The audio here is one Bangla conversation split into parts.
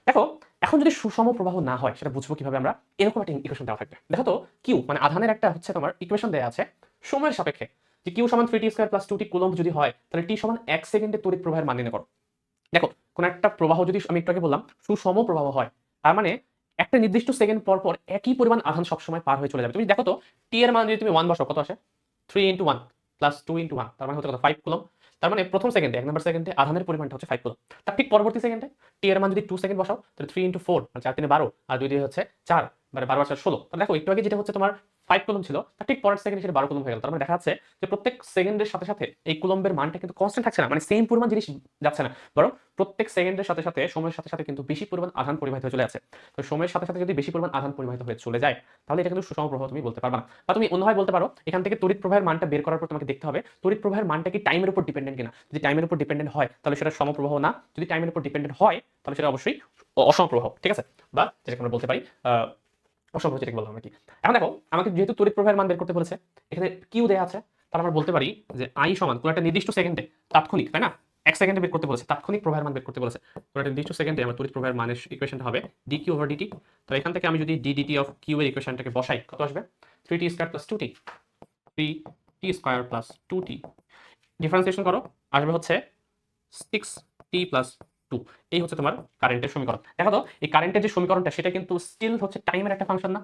দেখো এখন যদি সুষম প্রবাহ না হয় সেটা বুঝবো কিভাবে আমরা? এরকম একটা ইকুয়েশন দেওয়া থাকবে। দেখো তো কিউ মানে আধানের একটা হচ্ছে তোমার ইকুয়েশন দেয়া আছে সময়ের সাপেক্ষে যে কিউ সমান 3t square plus 2t coulomb যদি হয় তাহলে টি সমান 1 সেকেন্ডে তড়িৎ প্রবাহের মান নির্ণয় করো। দেখো কোন একটা প্রবাহ যদি আমি একটু আগে বললাম সুষম প্রবাহ হয় তার মানে একটা নির্দিষ্ট সেকেন্ড পর পর একই পরিমাণ আধান সবসময় পার হয়ে চলে যাবে। তুমি দেখো তো টি এর মান যদি তুমি 1 বসাও কত আসে? 3 ইনটু 1 প্লাস 2 ইনটু 1 তার মানে হচ্ছে কত? 5 কুলম্ব। তার মানে প্রথম সেকেন্ডে 1 নম্বর সেকেন্ডে আধানের পরিমাণটা হচ্ছে 5 কুলম্ব। তার ঠিক পরবর্তী সেকেন্ডে টি এর মান যদি 2 সেকেন্ড বসাও তাহলে 3 ইনটু 4 মানে 4 3 12 আর 2 দিয়ে হচ্ছে 4 মানে 12 আর 4 16। তাহলে দেখো একটু আগে যেটা হচ্ছে তোমার 5 কুলম্ব ছিল তার ঠিক পরের সেকেন্ডে সেটা 12 কুলম্ব হয়ে গেল। তার মানে দেখা যাচ্ছে যে প্রত্যেক সেকেন্ডের সাথে সাথে এই কুলম্বের মানটা কিন্তু কনস্ট্যান্ট থাকছে না, মানে সেম পরিমাণ জিনিস যাচ্ছে না, বরং প্রত্যেক সেকেন্ডের সাথে সাথে সময়ের সাথে সাথে কিন্তু বেশি পরিমাণ আধান পরিবাহিত হয়ে চলে যাচ্ছে। তো সময়ের সাথে সাথে যদি বেশি পরিমাণ আধান পরিবাহিত হয়ে চলে যায় তাহলে এটা কিন্তু সুষম প্রবাহ তুমি বলতে পারবে না। বা তুমি অন্যভাবে বলতে পারো এখান থেকে তড়িৎ প্রবাহের মানটা বের করার পর তোমাকে দেখতে হবে তড়িৎ প্রবাহের মানটা কি টাইমের উপর ডিপেন্ডেন্ট কিনা। যদি টাইমের উপর ডিপেন্ডেন্ট হয় তাহলে সেটা সমপ্রবাহ না, যদি টাইমের উপর ডিপেন্ডেন্ট হয় তাহলে সেটা অবশ্যই অসমপ্রবাহ। ঠিক আছে, বা যেটাকে আমরা বলতে পারি অসমপ্রবাহ যেটাকে বললাম আর কি। এখন দেখো আমাকে যেহেতু তড়িৎ প্রবাহের মান বের করতে বলেছে, এখানে কিউ দেয়া আছে, তাহলে আমরা বলতে পারি যে আই সমান কোন একটা নির্দিষ্ট সেকেন্ডে তাৎক্ষণিক, তাই না, 1 সেকেন্ডে বের করতে বলেছে, তাৎক্ষণিক প্রবাহের মান বের করতে বলেছে। কোন একটা নির্দিষ্ট সেকেন্ডে আমার তড়িৎ প্রবাহের মানের ইকুয়েশনটা হবে dq ওভার dt। তো এখান থেকে আমি যদি ddt অফ q এর ইকুয়েশনটাকে বসাই কত আসবে? 3t square plus 2t, 3t square plus 2t differentiation করো, আসবে হচ্ছে 6t প্লাস 2। এই হচ্ছে তোমার কারেন্টের সমীকরণ। দেখো তো এই কারেন্টের যে সমীকরণটা সেটা কিন্তু স্টিল হচ্ছে টাইমের একটা ফাংশন না?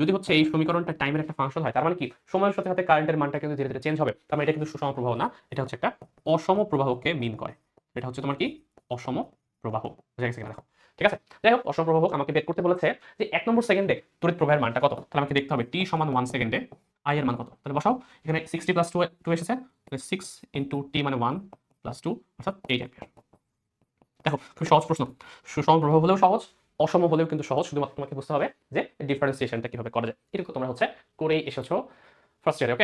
যদি হচ্ছে এই সমীকরণটা টাইমের একটা ফাংশন হয় তার মানে কি সময়ের সাথে সাথে কারেন্টের মানটা কিন্তু ধীরে ধীরে চেঞ্জ হবে। তার মানে এটা কিন্তু সুষম প্রবাহ না, এটা হচ্ছে একটা অসম প্রবাহকে মিন করে। এটা হচ্ছে তোমার কি অসম প্রবাহ। বুঝা গেছে কিনা দেখো। ঠিক আছে, যাই হোক অসম প্রবাহ আমাকে বের করতে বলেছে যে 1 নম্বর সেকেন্ডে তড়িৎ প্রবাহের মানটা কত। তাহলে আমাকে দেখতে হবে t সমান 1 সেকেন্ডে i এর মান কত। তাহলে বসাও, এখানে 60 প্লাস 2 এসেছে, 6 ইনটু t মানে 1 প্লাস 2 অর্থাৎ 8 অ্যাম্পিয়ার। দেখো খুব সহজ প্রশ্ন, সুষম প্রবাহ হলেও সহজ, অসম হলেও কিন্তু সহজ, শুধুমাত্র তোমাকে বুঝতে হবে যে ডিফারেন্সিয়েশনটা কিভাবে করা যায়। এটুকু তোমরা হচ্ছে করেই এসেছো ফার্স্ট ইয়ারে। ওকে।